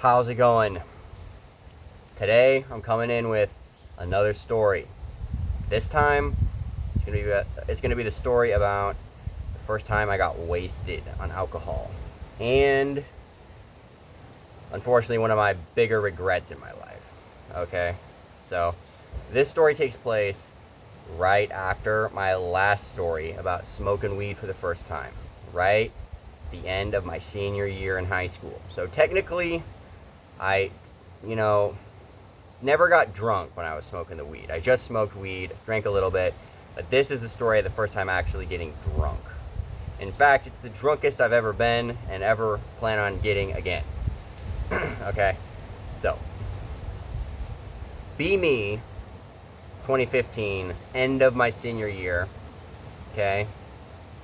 How's it going? Today I'm coming in with another story. This time it's gonna be the story about the first time I got wasted on alcohol, and unfortunately one of my bigger regrets in my life. Okay, so this story takes place right after my last story about smoking weed for the first time, right the end of my senior year in high school. So technically, I, you know, never got drunk when I was smoking the weed. I just smoked weed, drank a little bit, but this is the story of the first time actually getting drunk. In fact, it's the drunkest I've ever been and ever plan on getting again. Okay, so be me, 2015, end of my senior year. Okay,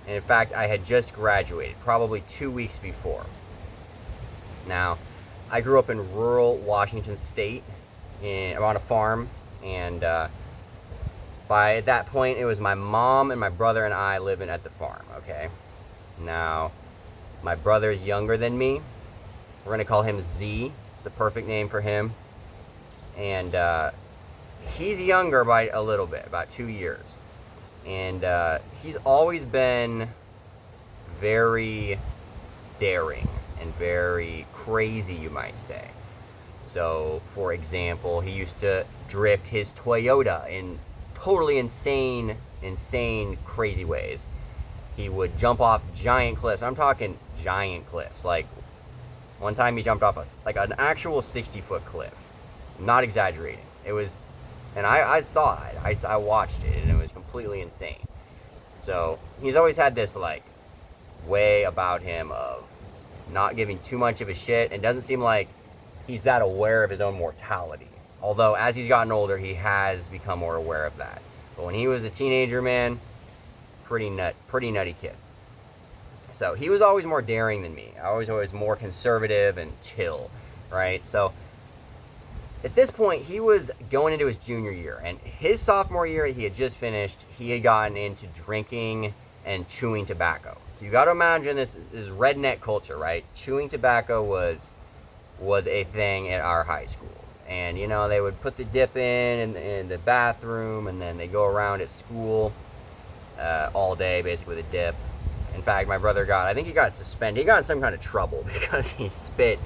and in fact, I had just graduated, probably 2 weeks before. Now, I grew up in rural Washington State, on a farm, and by that point, it was my mom and my brother and I living at the farm. Okay, now my brother's younger than me. We're gonna call him Z. It's the perfect name for him, and he's younger by a little bit, about 2 years, and he's always been very daring and very crazy, you might say. So, for example, he used to drift his Toyota in totally insane, crazy ways. He would jump off giant cliffs. I'm talking giant cliffs. Like, one time he jumped off like an actual 60-foot cliff. I'm not exaggerating. It was, and I saw it. I watched it, and it was completely insane. So, he's always had this, like, way about him of not giving too much of a shit, and doesn't seem like he's that aware of his own mortality. Although, as he's gotten older, he has become more aware of that. But when he was a teenager, man, pretty nutty kid. So he was always more daring than me. I was always more conservative and chill, right? So at this point, he was going into his junior year, and his sophomore year he had just finished. He had gotten into drinking and chewing tobacco. So you got to imagine this redneck culture, right? Chewing tobacco was a thing at our high school. And, you know, they would put the dip in the bathroom, and then they go around at school all day, basically, with a dip. In fact, my brother I think he got suspended. He got in some kind of trouble because he spit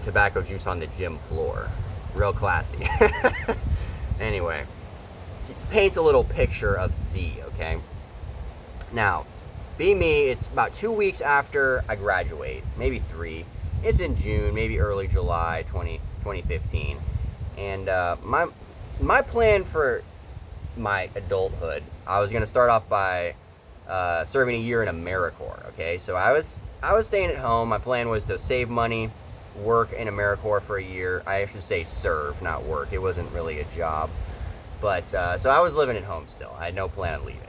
tobacco juice on the gym floor. Real classy. Anyway, he paints a little picture of Z, okay? Now, be me, it's about 2 weeks after I graduate, maybe 3. It's in June, maybe early July 2015. And my plan for my adulthood, I was going to start off by serving a year in AmeriCorps. Okay, so I was staying at home. My plan was to save money, work in AmeriCorps for a year. I should say serve, not work. It wasn't really a job. But so I was living at home still. I had no plan on leaving.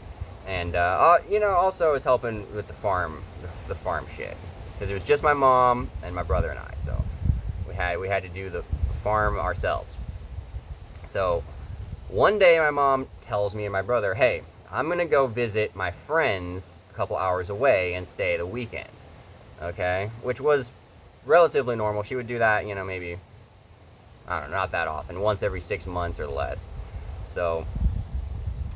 And also I was helping with the farm shit, because it was just my mom and my brother and I. So we had to do the farm ourselves. So one day my mom tells me and my brother, "Hey, I'm gonna go visit my friends a couple hours away and stay the weekend." Okay, which was relatively normal. She would do that, maybe, I don't know, not that often, once every 6 months or less. So,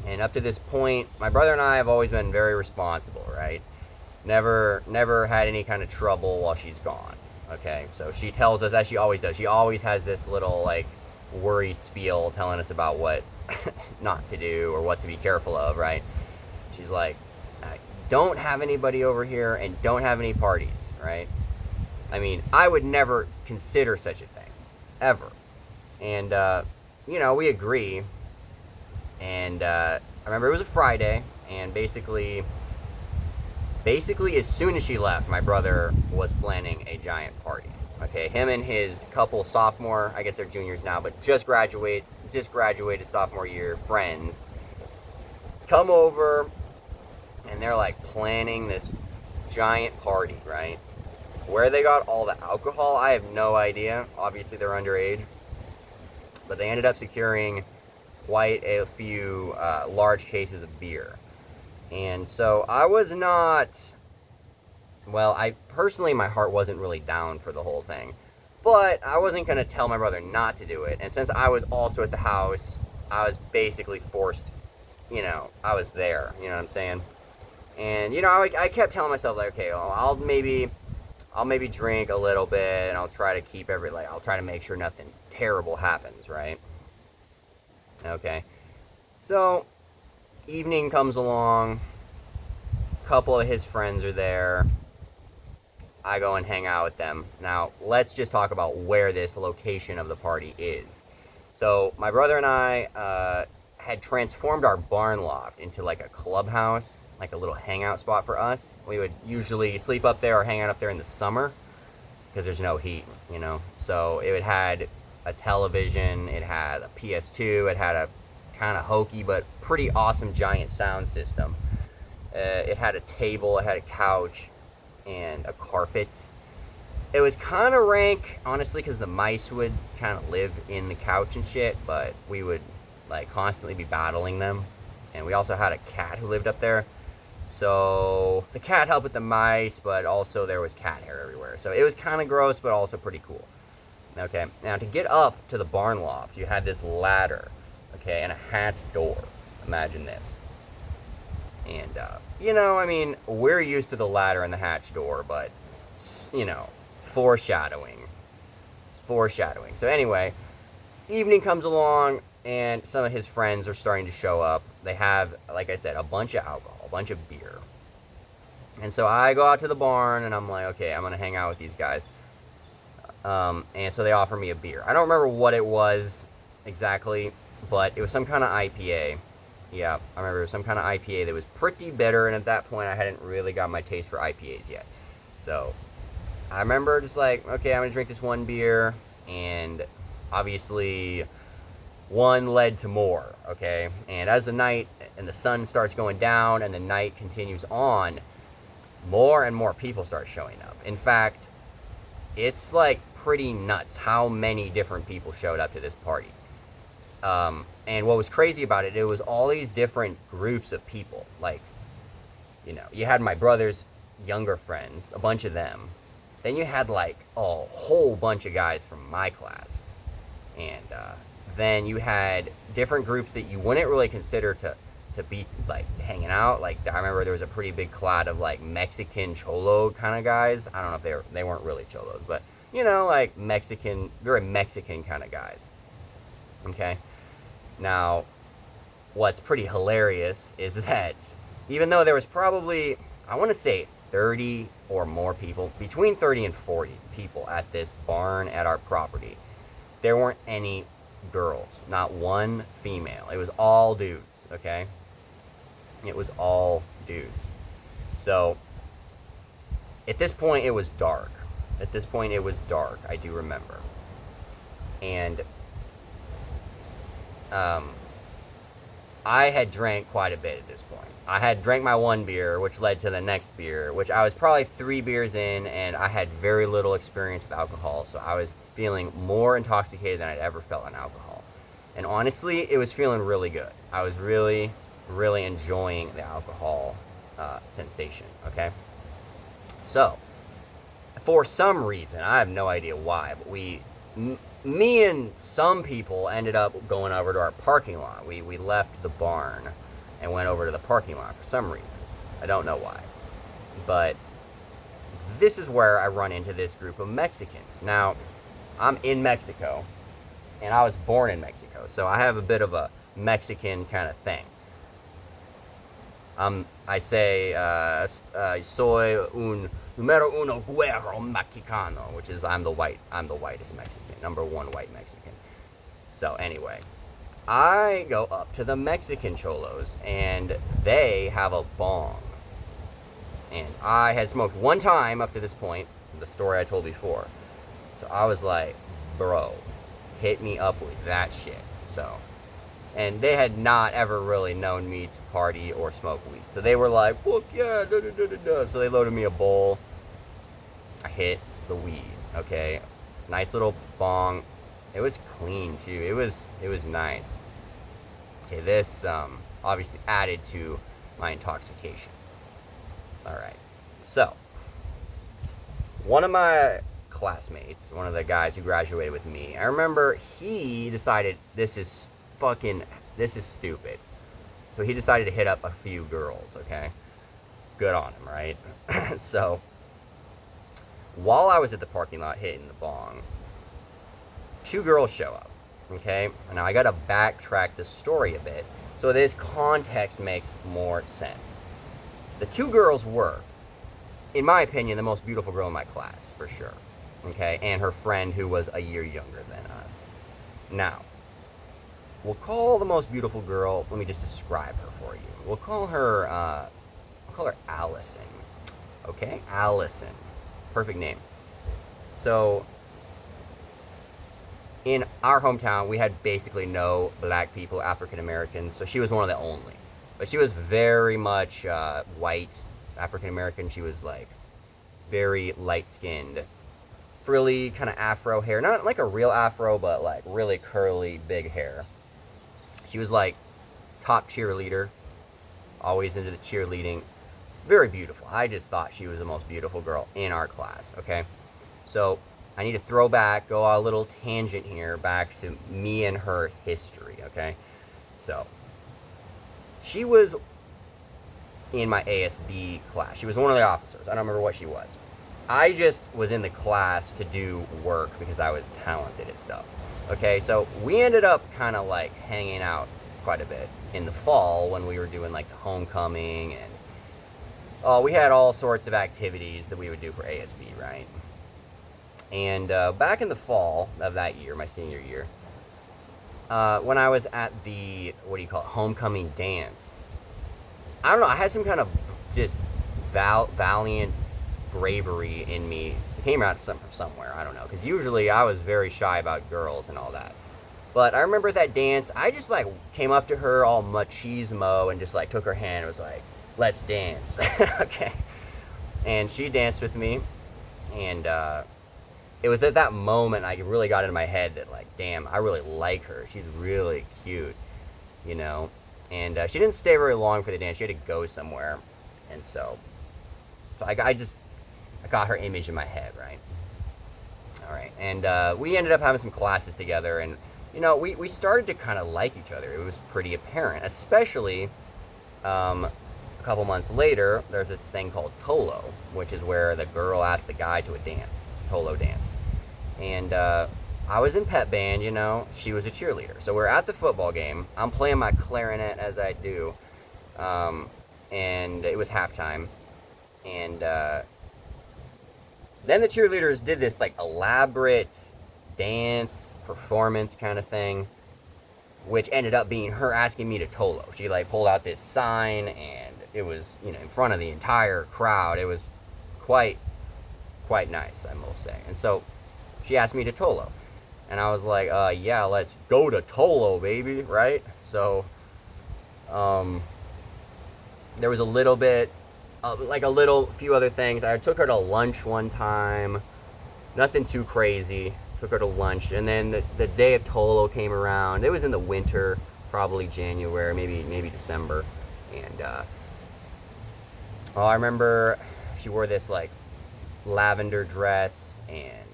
and up to this point, my brother and I have always been very responsible, right? Never had any kind of trouble while she's gone. Okay, so she tells us, as she always does, she always has this little, like, worry spiel telling us about what not to do or what to be careful of, right? She's like, don't have anybody over here and don't have any parties, right? I mean, I would never consider such a thing, ever. And, we agree. And I remember it was a Friday, and basically as soon as she left, my brother was planning a giant party. Okay, him and his couple sophomore, I guess they're juniors now, but just graduated sophomore year friends come over, and they're like planning this giant party, right? Where they got all the alcohol, I have no idea. Obviously they're underage, but they ended up securing quite a few large cases of beer. And so I was not, well, I personally, my heart wasn't really down for the whole thing. But I wasn't going to tell my brother not to do it. And since I was also at the house, I was basically forced, I was there, you know what I'm saying? And, I kept telling myself, like, okay, well, I'll maybe drink a little bit, and I'll try to keep I'll try to make sure nothing terrible happens, right? Okay. So, evening comes along, a couple of his friends are there. I go and hang out with them. Now, let's just talk about where this location of the party is. So, my brother and I had transformed our barn loft into like a clubhouse, like a little hangout spot for us. We would usually sleep up there or hang out up there in the summer because there's no heat, So, it had a television, it had a PS2, it had a kind of hokey but pretty awesome giant sound system. It had a table, it had a couch, and a carpet. It was kind of rank, honestly, because the mice would kind of live in the couch and shit, but we would like constantly be battling them. And we also had a cat who lived up there. So the cat helped with the mice, but also there was cat hair everywhere. So it was kind of gross, but also pretty cool. Okay, now to get up to the barn loft, you had this ladder, okay, and a hatch door. Imagine this. And, we're used to the ladder and the hatch door, but, foreshadowing. So anyway, evening comes along, and some of his friends are starting to show up. They have, like I said, a bunch of alcohol, a bunch of beer. And so I go out to the barn, and I'm like, okay, I'm going to hang out with these guys. And so they offer me a beer. I don't remember what it was exactly, but it was some kind of IPA. Yeah, I remember it was some kind of IPA that was pretty bitter, and at that point I hadn't really got my taste for IPAs yet. So, I remember just like, okay, I'm going to drink this one beer, and obviously one led to more, okay? And as the night and the sun starts going down and the night continues on, more and more people start showing up. In fact, it's like pretty nuts how many different people showed up to this party. And what was crazy about it, it was all these different groups of people. Like, you had my brother's younger friends, a bunch of them. Then you had like a whole bunch of guys from my class. And then you had different groups that you wouldn't really consider to be like hanging out. Like, I remember there was a pretty big cloud of like Mexican cholo kind of guys. I don't know if they weren't really cholos, but like Mexican, very Mexican kind of guys. Okay. Now, what's pretty hilarious is that even though there was probably, I want to say 30 or more people, between 30 and 40 people at this barn at our property, there weren't any girls, not one female. It was all dudes, okay? It was all dudes. So, at this point, it was dark. I do remember. And I had drank quite a bit at this point. I had drank my one beer, which led to the next beer, which I was probably 3 beers in, and I had very little experience with alcohol, so I was feeling more intoxicated than I'd ever felt on alcohol. And honestly, it was feeling really good. I was really, really enjoying the alcohol sensation, okay? So, for some reason, I have no idea why, but me and some people ended up going over to our parking lot. We left the barn and went over to the parking lot for some reason. I don't know why. But this is where I run into this group of Mexicans. Now, I'm in Mexico, and I was born in Mexico, so I have a bit of a Mexican kind of thing. I say, soy un numero uno güero mexicano, which is I'm the whitest Mexican, number 1 white Mexican. So anyway, I go up to the Mexican cholos, and they have a bong. And I had smoked one time up to this point, the story I told before. So I was like, bro, hit me up with that shit. So, and they had not ever really known me to party or smoke weed. So they were like, fuck yeah, da da da da da. So they loaded me a bowl. I hit the weed, okay? Nice little bong. It was clean too. It was nice. Okay, this obviously added to my intoxication. Alright. So, one of my classmates, one of the guys who graduated with me, I remember he decided this is stupid. So he decided to hit up a few girls, okay? Good on him, right? So while I was at the parking lot hitting the bong, two girls show up, okay? Now I gotta backtrack the story a bit so this context makes more sense. The two girls were, in my opinion, the most beautiful girl in my class, for sure, okay? And her friend who was a year younger than us. Now, we'll call the most beautiful girl, let me just describe her for you. We'll call her Allison, okay? Allison, perfect name. So, in our hometown, we had basically no black people, African Americans, so she was one of the only. But she was very much white, African American. She was like very light skinned, frilly kind of afro hair, not like a real afro, but like really curly, big hair. She was like top cheerleader, always into the cheerleading, very beautiful. I just thought she was the most beautiful girl in our class, okay? So I need to go on a little tangent here back to me and her history, okay? So she was in my ASB class. She was one of the officers. I don't remember what she was. I just was in the class to do work because I was talented at stuff. Okay, so we ended up kind of like hanging out quite a bit in the fall when we were doing like the homecoming, and we had all sorts of activities that we would do for ASB, right? And back in the fall of that year, my senior year, when I was at the, homecoming dance, I don't know, I had some kind of just valiant bravery in me. It came out from somewhere, I don't know, because usually I was very shy about girls and all that. But I remember at that dance, I just like came up to her all machismo and just like took her hand and was like, let's dance. Okay. And she danced with me, and it was at that moment I really got into my head that like, damn, I really like her. She's really cute, you know. And she didn't stay very long for the dance. She had to go somewhere, and so I got her image in my head, right? All right, and we ended up having some classes together, and you know, we started to kind of like each other. It was pretty apparent, especially a couple months later. There's this thing called Tolo, which is where the girl asked the guy to a dance, Tolo dance. And I was in pep band, you know, she was a cheerleader. So we're at the football game. I'm playing my clarinet as I do, and it was halftime. And then the cheerleaders did this like elaborate dance performance kind of thing, which ended up being her asking me to Tolo. She like pulled out this sign, and it was, you know, in front of the entire crowd. It was quite nice, I must say. And so she asked me to Tolo, and I was like, yeah, let's go to Tolo, baby, right? So there was a little bit few other things. I took her to lunch one time, nothing too crazy. Took her to lunch, and then the day of Tolo came around. It was in the winter, probably January, maybe December, and I remember she wore this like lavender dress, and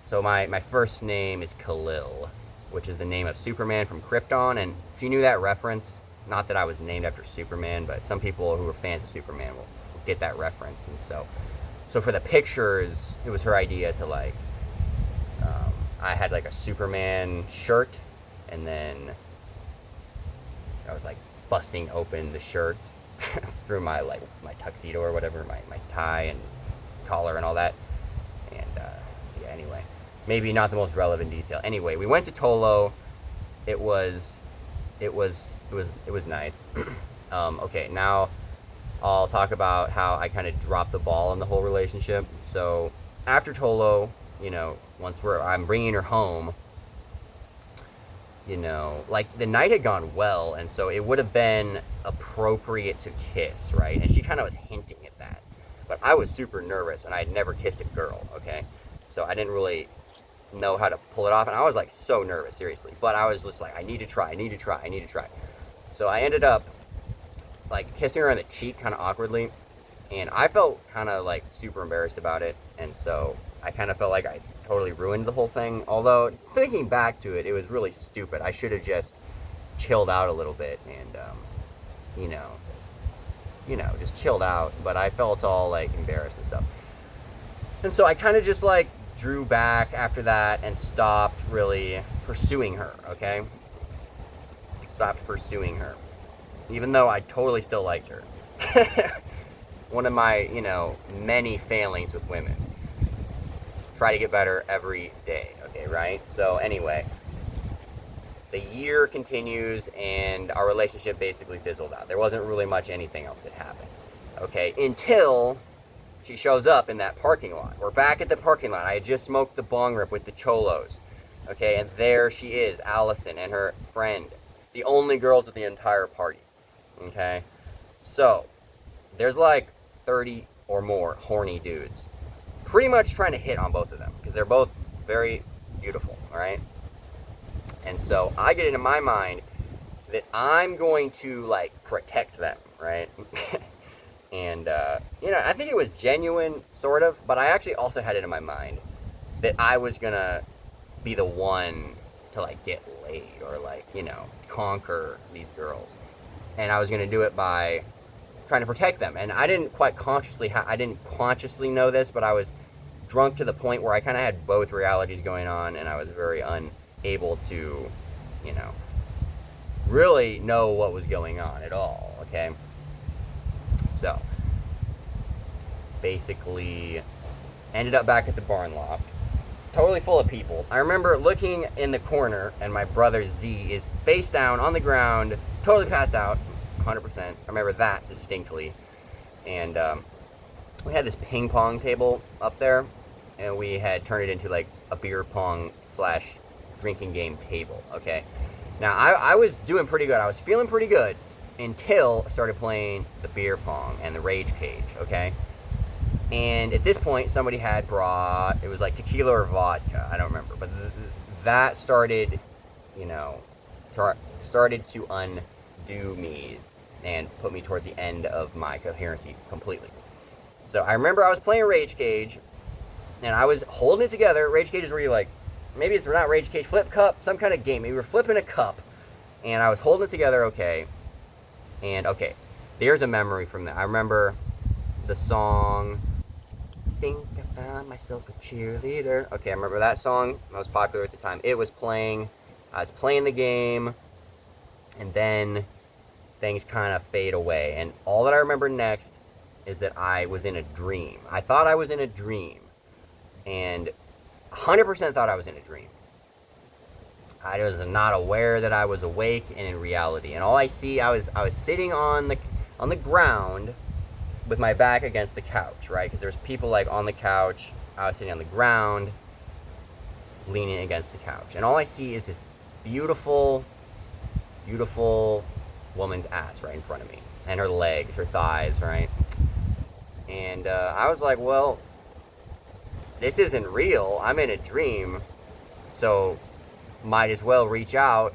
so my first name is Khalil, which is the name of Superman from Krypton. And if you knew that reference, not that I was named after Superman, but some people who are fans of Superman will get that reference. And so for the pictures, it was her idea to like, I had like a Superman shirt, and then I was like busting open the shirt through my tuxedo or whatever, my tie and collar and all that. And yeah, anyway, maybe not the most relevant detail. Anyway, we went to Tolo. It was nice. Okay, now I'll talk about how I kind of dropped the ball in the whole relationship. So after Tolo, you know, once I'm bringing her home, you know, like the night had gone well, and so it would have been appropriate to kiss, right? And she kind of was hinting at that, but I was super nervous, and I had never kissed a girl, okay? So I didn't really know how to pull it off, and I was like so nervous, seriously. But I was just like, I need to try. So I ended up like kissing her on the cheek kind of awkwardly, And I felt kind of like super embarrassed about it, and so I kind of felt like I totally ruined the whole thing. Although thinking back to it, it was really stupid. I should have just chilled out a little bit and, you know, just chilled out. But I felt all like embarrassed and stuff, and so I kind of just like drew back after that and stopped really pursuing her. Okay, stopped pursuing her, even though I totally still liked her. One of my, many failings with women. Try to get better every day, okay, right? So anyway, the year continues and our relationship basically fizzled out. There wasn't really much anything else that happened, okay, until she shows up in that parking lot. We're back at the parking lot. I had just smoked the bong rip with the cholos, okay, and there she is, Allison and her friend, the only girls at the entire party, okay? So there's like 30 or more horny dudes pretty much trying to hit on both of them because they're both very beautiful, all right? And so I get into my mind that I'm going to like protect them, right? And I think it was genuine, sort of, but I actually also had it in my mind that I was gonna be the one to like get laid or like, conquer these girls. And I was gonna do it by trying to protect them. And I didn't quite consciously know this, but I was drunk to the point where I kind of had both realities going on, and I was very unable to, really know what was going on at all, okay? So, basically, ended up back at the barn loft, totally full of people. I remember looking in the corner, and my brother Z is face down on the ground, totally passed out, 100%. I remember that distinctly. And we had this ping pong table up there, and we had turned it into like a beer pong / drinking game table, okay? Now, I was doing pretty good. I was feeling pretty good until I started playing the beer pong and the rage cage, okay? And at this point, somebody had brought, it was like tequila or vodka, I don't remember, but that started, started to undo me and put me towards the end of my coherency completely. So I remember I was playing Rage Cage, and I was holding it together. Rage Cage is where you like, maybe it's not Rage Cage, flip cup, some kind of game. We were flipping a cup, and I was holding it together okay. And okay, there's a memory from that. I remember the song, think I found myself a cheerleader. Okay, I remember that song. That was popular at the time. It was playing. I was playing the game, and then things kind of fade away. And all that I remember next is that I was in a dream. I thought I was in a dream, and 100% thought I was in a dream. I was not aware that I was awake and in reality. And all I see, I was sitting on the ground with my back against the couch, right? Because there's people like on the couch. I was sitting on the ground, leaning against the couch, and all I see is this beautiful, beautiful woman's ass right in front of me, and her legs, her thighs, right? And I was like, well, this isn't real. I'm in a dream, so might as well reach out.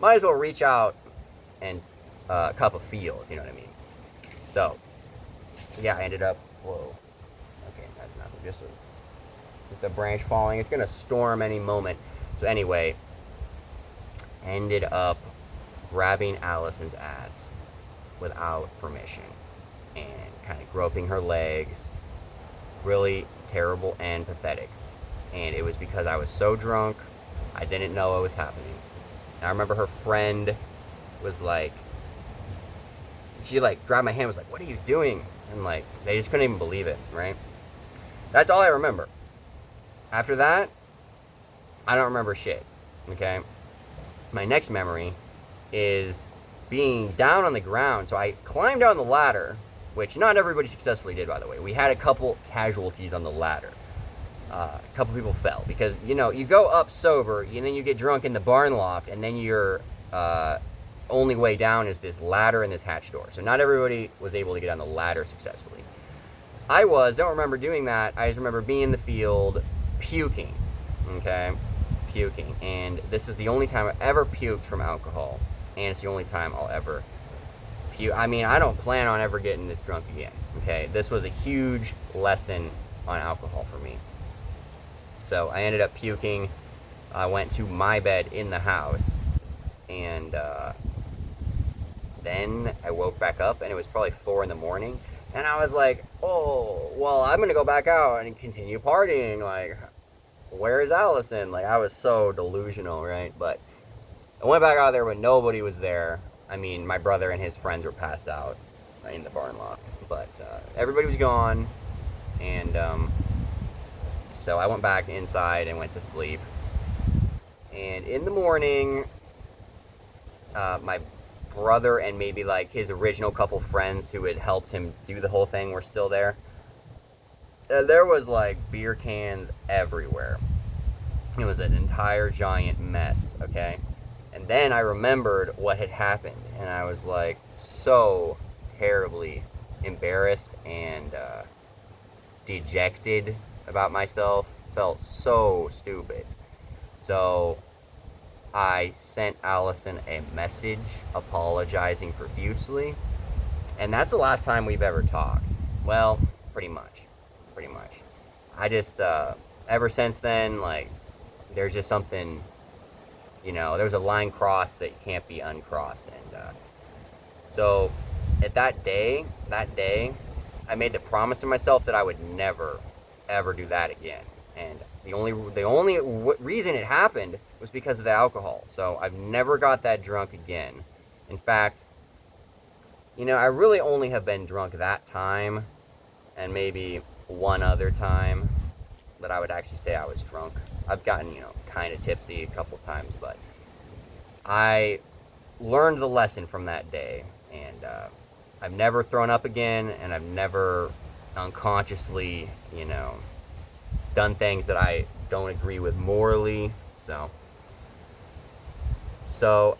Might as well reach out and cup a feel, if you know what I mean. So, yeah, I ended up, whoa. Okay, that's nothing. Just a branch falling. It's going to storm any moment. So anyway, ended up grabbing Allison's ass without permission and kind of groping her legs. Really terrible and pathetic. And it was because I was so drunk, I didn't know what was happening. And I remember her friend was like, she like grabbed my hand, was like, what are you doing? And like, they just couldn't even believe it, right? That's all I remember. After that, I don't remember shit, okay? My next memory is being down on the ground. So I climbed down the ladder, which not everybody successfully did, by the way. We had a couple casualties on the ladder. A couple people fell because, you go up sober, and then you get drunk in the barn loft, and then your only way down is this ladder and this hatch door. So not everybody was able to get on the ladder successfully. Don't remember doing that. I just remember being in the field, puking, okay? Puking. And this is the only time I ever puked from alcohol, and it's the only time I'll ever I mean, I don't plan on ever getting this drunk again, okay? This was a huge lesson on alcohol for me. So I ended up puking. I went to my bed in the house, and then I woke back up, and it was probably 4 in the morning, and I was like, oh, well, I'm gonna go back out and continue partying. Like, where's Allison? Like, I was so delusional, right? But I went back out there, but nobody was there. I mean, my brother and his friends were passed out in the barn loft, but everybody was gone, and so I went back inside and went to sleep. And in the morning, my brother and maybe like his original couple friends who had helped him do the whole thing were still there. There was like beer cans everywhere. It was an entire giant mess, okay? And then I remembered what had happened, and I was like so terribly embarrassed and dejected about myself. Felt so stupid. So I sent Allison a message apologizing profusely, and that's the last time we've ever talked. Well, pretty much. I just ever since then, like, there's just something, you know, there's a line crossed that can't be uncrossed. And so at that day, I made the promise to myself that I would never, ever do that again. And the only reason it happened was because of the alcohol. So I've never got that drunk again. In fact, you know, I really only have been drunk that time and maybe one other time that I would actually say I was drunk. I've gotten, you know, kind of tipsy a couple times, but I learned the lesson from that day, and I've never thrown up again, and I've never unconsciously, you know, done things that I don't agree with morally. So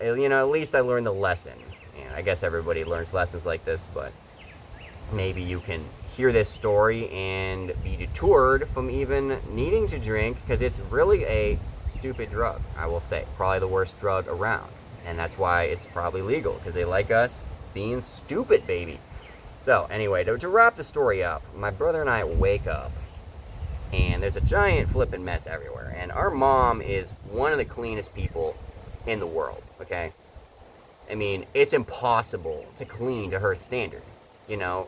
you know, at least I learned the lesson. And I guess everybody learns lessons like this, but maybe you can hear this story and be deterred from even needing to drink, because it's really a stupid drug, I will say. Probably the worst drug around. And that's why it's probably legal, because they like us being stupid, baby. So anyway, to wrap the story up, my brother and I wake up, and there's a giant flipping mess everywhere. And our mom is one of the cleanest people in the world, okay? I mean, it's impossible to clean to her standard, you know?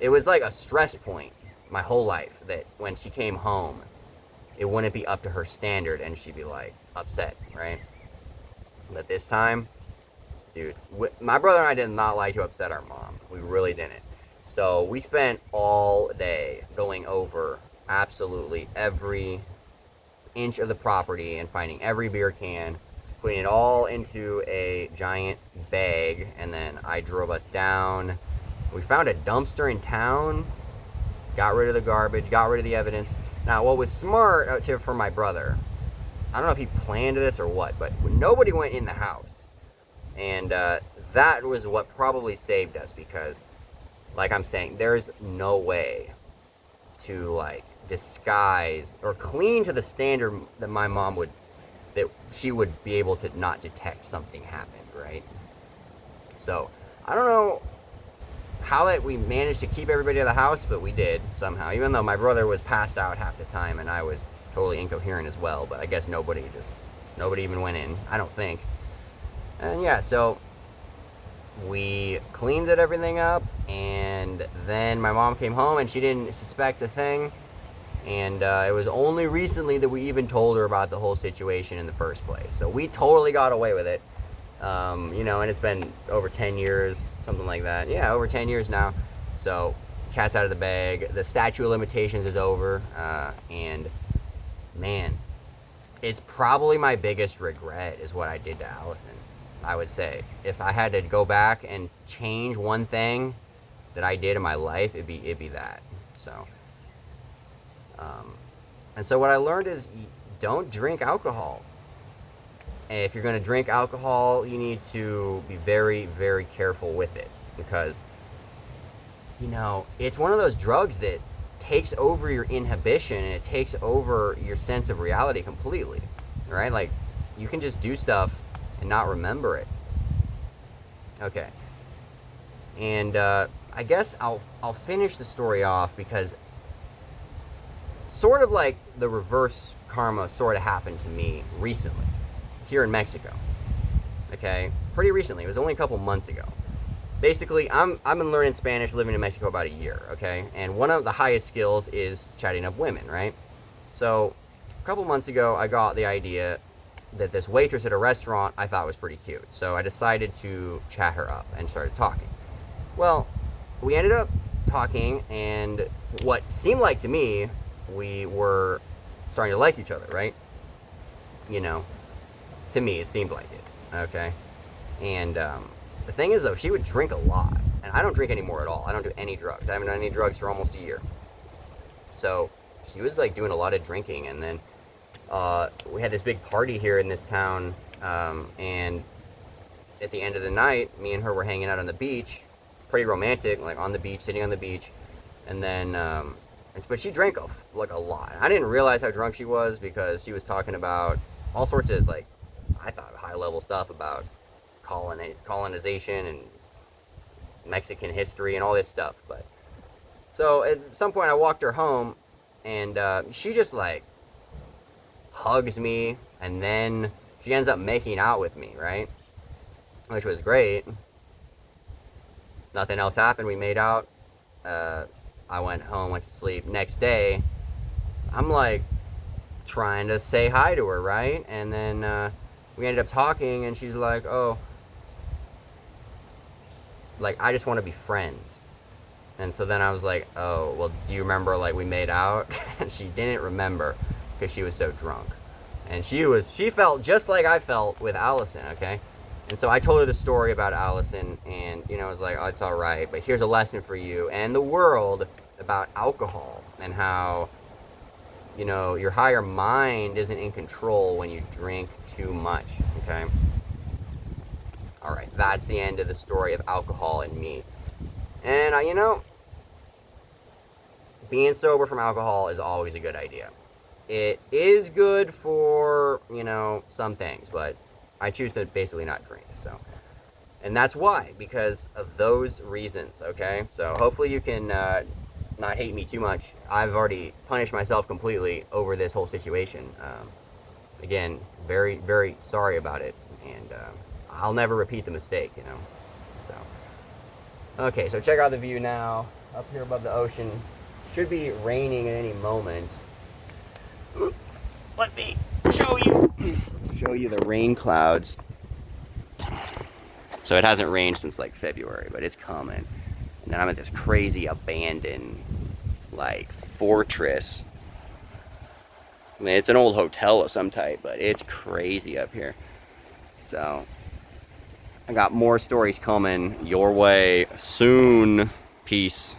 It was like a stress point my whole life that when she came home, it wouldn't be up to her standard and she'd be like upset, right? But this time, dude, my brother and I did not like to upset our mom. We really didn't. So we spent all day going over absolutely every inch of the property and finding every beer can, putting it all into a giant bag, and then I drove us down. We found a dumpster in town, got rid of the garbage, got rid of the evidence. Now, what was smart for my brother, I don't know if he planned this or what, but nobody went in the house. And that was what probably saved us, because, like I'm saying, there's no way to, like, disguise or clean to the standard that my mom would, that she would be able to not detect something happened, right? So, I don't know how that we managed to keep everybody out of the house, but we did somehow, even though my brother was passed out half the time and I was totally incoherent as well. But I guess nobody even went in, I don't think. And yeah, so we cleaned everything up, and then my mom came home and she didn't suspect a thing. And it was only recently that we even told her about the whole situation in the first place. So we totally got away with it. You know, and it's been over 10 years, something like that. Yeah, over 10 years now. So, cat's out of the bag. The statute of limitations is over. And, man, it's probably my biggest regret is what I did to Allison, I would say. If I had to go back and change one thing that I did in my life, it'd be that. So, and so what I learned is, don't drink alcohol. And if you're going to drink alcohol, you need to be very, very careful with it, because, you know, it's one of those drugs that takes over your inhibition, and it takes over your sense of reality completely, right? Like, you can just do stuff and not remember it. Okay. And I guess I'll finish the story off because sort of like the reverse karma sort of happened to me recently here in Mexico. Okay, pretty recently. It was only a couple months ago. Basically, I've been learning Spanish living in Mexico about a year, okay? And one of the highest skills is chatting up women, right? So a couple months ago, I got the idea that this waitress at a restaurant I thought was pretty cute. So I decided to chat her up and started talking. Well, we ended up talking, and what seemed like to me, we were starting to like each other, right? You know, to me, it seemed like it, okay? And the thing is, though, she would drink a lot, and I don't drink anymore at all. I don't do any drugs. I haven't done any drugs for almost a year. So she was like doing a lot of drinking, and then we had this big party here in this town, and at the end of the night, me and her were hanging out on the beach, pretty romantic, like on the beach, sitting on the beach, and then, but she drank like a lot. I didn't realize how drunk she was because she was talking about all sorts of, like, I thought high level stuff about colonization and Mexican history and all this stuff. But so at some point I walked her home, and she just like hugs me, and then she ends up making out with me, right? Which was great. Nothing else happened. We made out. I went home, went to sleep. Next day, I'm like trying to say hi to her, right? And then we ended up talking, and she's like, oh, like, I just want to be friends. And so then I was like, oh, well, do you remember, like, we made out? And she didn't remember because she was so drunk. And she felt just like I felt with Allison, okay? And so I told her the story about Allison, and, you know, I was like, oh, it's all right, but here's a lesson for you and the world about alcohol and how, you know, your higher mind isn't in control when you drink too much, okay? All right, that's the end of the story of alcohol and me. And, you know, being sober from alcohol is always a good idea. It is good for, you know, some things, but I choose to basically not drink, so. And that's why, because of those reasons, okay? So hopefully you can not hate me too much. I've already punished myself completely over this whole situation. Again, very, very sorry about it, and I'll never repeat the mistake, you know? So, okay, so check out the view now. Up here above the ocean. Should be raining at any moment. Let me show you the rain clouds. So it hasn't rained since like February, but it's coming. And then I'm at this crazy abandoned like fortress. I mean, it's an old hotel of some type, but it's crazy up here. So I got more stories coming your way soon. Peace.